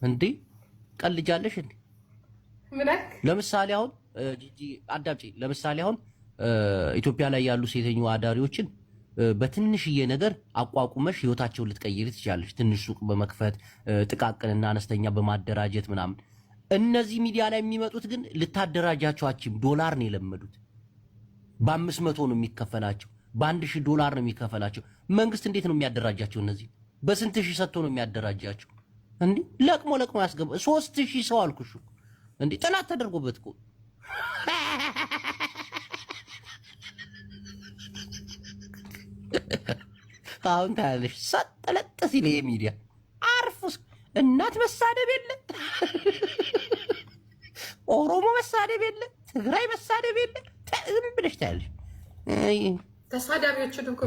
እንዴ ቀልጃለሽ እንዴ? ለምሳሌ አሁን ጂጂ አዳምጪ። ለምሳሌ አሁን ኢትዮጵያ ላይ ያሉ ሴተኛ አዳሪዎችን በትንሽዬ ነገር አቋቁመሽ ህይወታቸውን ልትቀይሪ ትችላለሽ። ትንሽ ሱቅ በመክፈት ጥቃቅንና አነስተኛ በማደራጀት ምናምን። እነዚህ ሚዲያ ላይ የሚመጡት ግን ልታደራጃቸው አችም ዶላር ነው የለመዱት። በ500 ነው የሚከፈላቸው፣ በ1000 ነው የሚከፈላቸው። መንግስት እንዴት ነው የሚያደራጃቸው? እነዚህ በስንት ሺህ ሰጥቶ ነው የሚያደራጃቸው? እንዴ ለቅሞ ያስገባ 3000 ሰው አልኩሽ እንዴ ጥናት ተደርጎበት እኮ አሁን ታያለሽ ሰጠለጥ ሲል ይሄ ሚዲያ አርፉስ እናት መሳደብ የለ፣ ኦሮሞ መሳደብ የለ፣ ትግራይ መሳደብ የለ። ዝም ብለሽ ታያለሽ። ተሳዳቢዎችን እኮ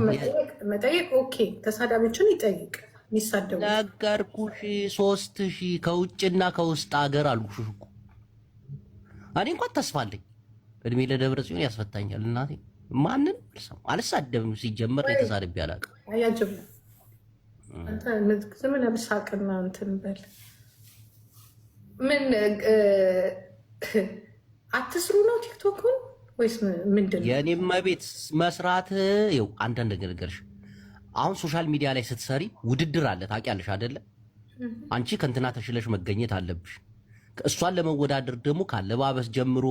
መጠየቅ ኦኬ፣ ተሳዳቢዎችን ይጠይቅ። ይሳደቡ ነገርኩሽ 3000 ከውጭና ከውስጥ ሀገር አልኩሽ እኮ። እኔ እንኳን ተስፋ አለኝ። እድሜ ለደብረ ጽዮን ያስፈታኛል። እናቴ ማንን አልሳደብም። ሲጀመር የተሳደብ ያላቀ አያጅብ አንተ ዝም ለምሳቅና እንትን በል ምን አትስሩ ነው ቲክቶክን ወይስ ምንድን ነው? የኔማ ቤት መስራት ይኸው አንዳንድ ነገርሽ። አሁን ሶሻል ሚዲያ ላይ ስትሰሪ ውድድር አለ ታውቂያለሽ አይደለ? አንቺ ከእንትና ተሽለሽ መገኘት አለብሽ። እሷን ለመወዳደር ደግሞ ካለባበስ ጀምሮ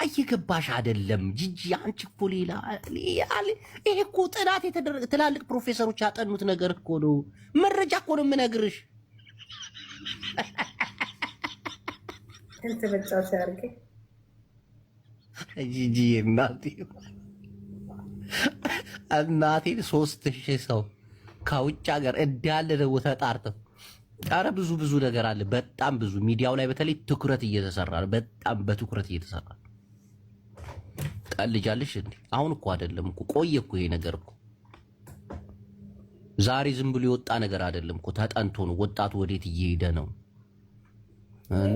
አይገባሽ አይደለም ጂጂ። አንቺ እኮ ሌላ ይሄ እኮ ጥናት የተደረገ ትላልቅ ፕሮፌሰሮች ያጠኑት ነገር እኮ ነው። መረጃ እኮ ነው የምነግርሽ። እንት በጫው ሲያርገ ጂጂ እናቴን 3000 ሰው ከውጭ ሀገር እንዳለ ነው ተጣርተው። ኧረ ብዙ ነገር አለ። በጣም ብዙ ሚዲያው ላይ በተለይ ትኩረት እየተሰራ ነው። በጣም በትኩረት እየተሰራ ነው። ቀልጃለሽ እንዴ? አሁን እኮ አይደለም እኮ ቆየ እኮ ይሄ ነገር እኮ ዛሬ ዝም ብሎ የወጣ ነገር አይደለም እኮ ተጠንቶ ነው። ወጣቱ ወዴት እየሄደ ነው?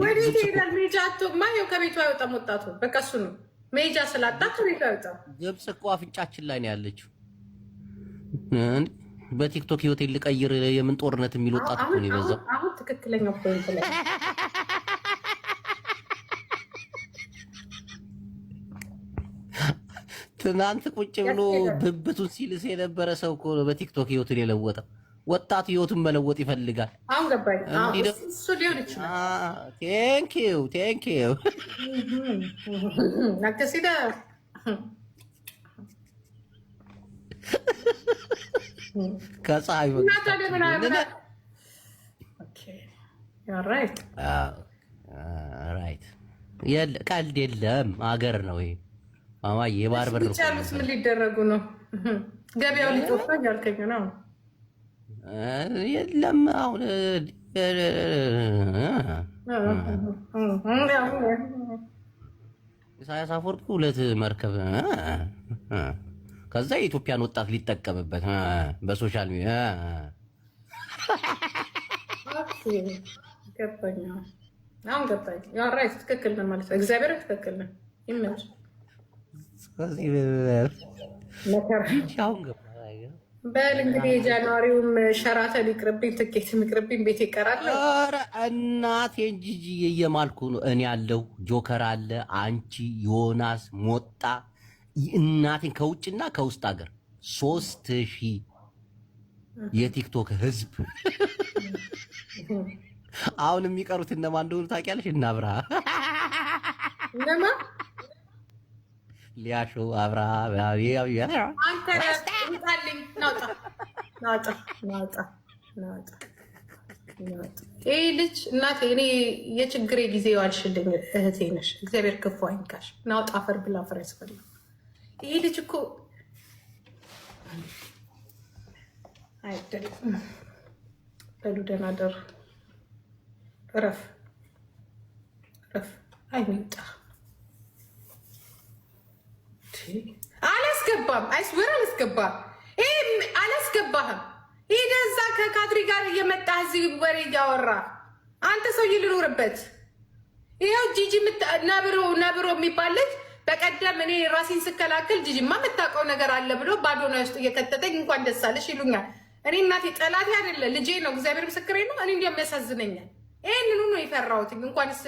ወዴት ይሄዳል? ሜጃቶ ማየው ከቤቱ አይወጣም ወጣቱ። በቃ እሱ ነው ሜጃ ስላጣ ከቤቱ አይወጣም። ግብጽ እኮ አፍንጫችን ላይ ነው ያለችው። በቲክቶክ ህይወቴን ልቀይር የምን ጦርነት የሚል ወጣት እኮ ነው የበዛው። አሁን ትክክለኛ ፖይንት ላይ ትናንት ቁጭ ብሎ ብብቱን ሲልስ የነበረ ሰው እኮ ነው በቲክቶክ ህይወቱን የለወጠው። ወጣቱ ህይወቱን መለወጥ ይፈልጋል። አሁን ገባኝ። እሱ ሊሆን ይችላል። ቴንክ ዩ ናከሲዳ ከፀሐይ ቀልድ የለም። ሀገር ነው ይሄ ማማዬ። የባህር በር ቻሉት ምን ሊደረጉ ነው? ገበያው ሊጠፋ ያልከኝ ነው። የለም አሁን ኢሳያስ አፈወርቂ 2 መርከብ ከዛ የኢትዮጵያን ወጣት ሊጠቀምበት በሶሻል ሚዲያ ገባኝ። አሁን ገባኝ። ያው ራይት ትክክል ነው ማለት ነው። እግዚአብሔር ትክክል ነው። ይመች በል እንግዲህ የጃንዋሪውም ሸራተን ይቅርብኝ፣ ትኬት ይቅርብኝ፣ ቤት ይቀራል። ኧረ እናቴን ጂጂ እየማልኩ ነው እኔ ያለው ጆከር አለ፣ አንቺ ዮናስ ሞጣ እናቴን ከውጭና ከውስጥ ሀገር 3000 የቲክቶክ ህዝብ። አሁን የሚቀሩት እነማን እንደሆኑ ታውቂያለሽ? እና አብርሃ እነማ ሊያሾ አብርሃ አንተ ውጣልኝ። ናውጣ ይሄ ልጅ እናቴ እኔ የችግሬ ጊዜ ዋልሽልኝ እህቴ ነሽ። እግዚአብሔር ክፉ አይንካሽ። ናውጣ አፈር ብላ አፈር ያስፈልግ። ይሄ ልጅ እኮ አይደለም። በሉ ደህና ደሩ። እረፍ አይሚጣ አላስገባም። አይስወር አላስገባም። አላስገባህም። ሄደህ እዛ ከካድሪ ጋር እየመጣህ እዚህ ወሬ እያወራ አንተ ሰውዬ ልኖርበት። ይኸው ጂጂ ነብሮ የሚባለች በቀደም እኔ ራሴን ስከላከል ጂጂማ የምታውቀው ነገር አለ ብሎ ባዶና ውስጥ እየከተተኝ እንኳን ደስ አለሽ ይሉኛል። እኔ እናቴ ጠላቴ አይደለ ልጄ ነው፣ እግዚአብሔር ምስክሬ ነው። እኔ እንዲያውም ያሳዝነኛል። ይሄንን ነው የፈራሁት። እንኳንስ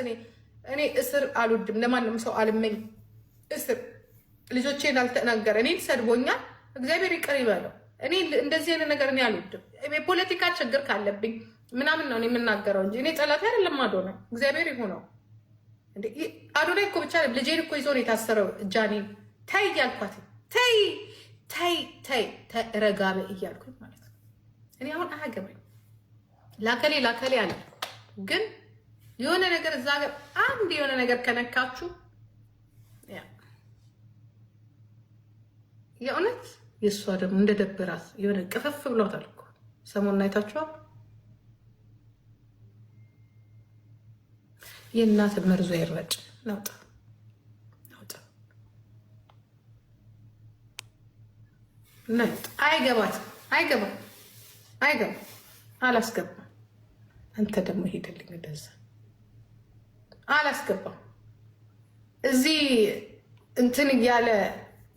እኔ እስር አልወድም፣ ለማንም ሰው አልመኝ። እስር ልጆቼን አልተናገረ እኔን ሰድቦኛል፣ እግዚአብሔር ይቅር ይበለው። እኔ እንደዚህ አይነት ነገር እኔ አልወድም። የፖለቲካ ችግር ካለብኝ ምናምን ነው የምናገረው እንጂ እኔ ጠላቴ አይደለም። አዶናይ እግዚአብሔር ይሁነው። አዶናይ እኮ ብቻ ልጄን እኮ ይዞ ነው የታሰረው። ጃኒን ተይ እያልኳት ተይ ተይ ተይ ረጋበ እያልኩኝ ማለት ነው። እኔ አሁን አያገባኝ ላከሌ አለ። ግን የሆነ ነገር እዛ ጋር አንድ የሆነ ነገር ከነካችሁ የእውነት የእሷ ደግሞ እንደደበራት የሆነ ቅፍፍ ብሏታል እኮ ሰሞኑን አይታችኋል። የእናት መርዞ ይረጭ ናውጣ አይገባም አላስገባም። አንተ ደግሞ ሄደልኝ እንደዛ አላስገባም። እዚህ እንትን እያለ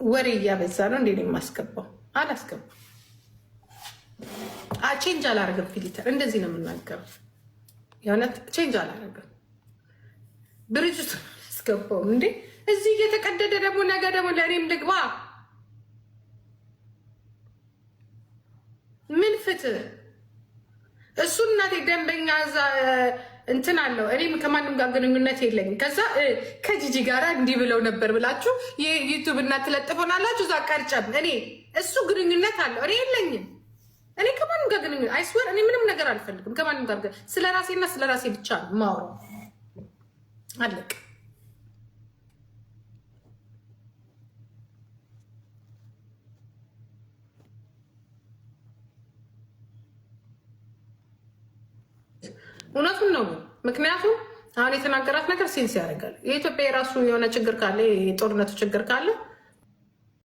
ወሬ እያበዛ ነው እንዴ የማስገባው? አላስገባም። ቼንጅ አላረግም። ፊሊተር እንደዚህ ነው የምናገረው። የእውነት ቼንጅ አላረግም። ድርጅቱ አስገባው እንዴ እዚህ እየተቀደደ ደግሞ ነገ ደግሞ ለእኔም ልግባ። ምን ፍትህ እሱ እናቴ ደንበኛ እዛ እንትን አለው። እኔም ከማንም ጋር ግንኙነት የለኝም። ከዛ ከጂጂ ጋር እንዲህ ብለው ነበር ብላችሁ ዩቱብ እና ትለጥፎናላችሁ። እዛ ቀርጨም እኔ እሱ ግንኙነት አለው፣ እኔ የለኝም። እኔ ከማንም ጋር ግንኙነት አይስወር። እኔ ምንም ነገር አልፈልግም ከማንም ጋር። ስለ ራሴና ስለ ራሴ ብቻ ነው የማወራው። አለቅ እውነቱን ነው። ምክንያቱም አሁን የተናገራት ነገር ሴንስ ያደርጋል። የኢትዮጵያ የራሱ የሆነ ችግር ካለ የጦርነቱ ችግር ካለ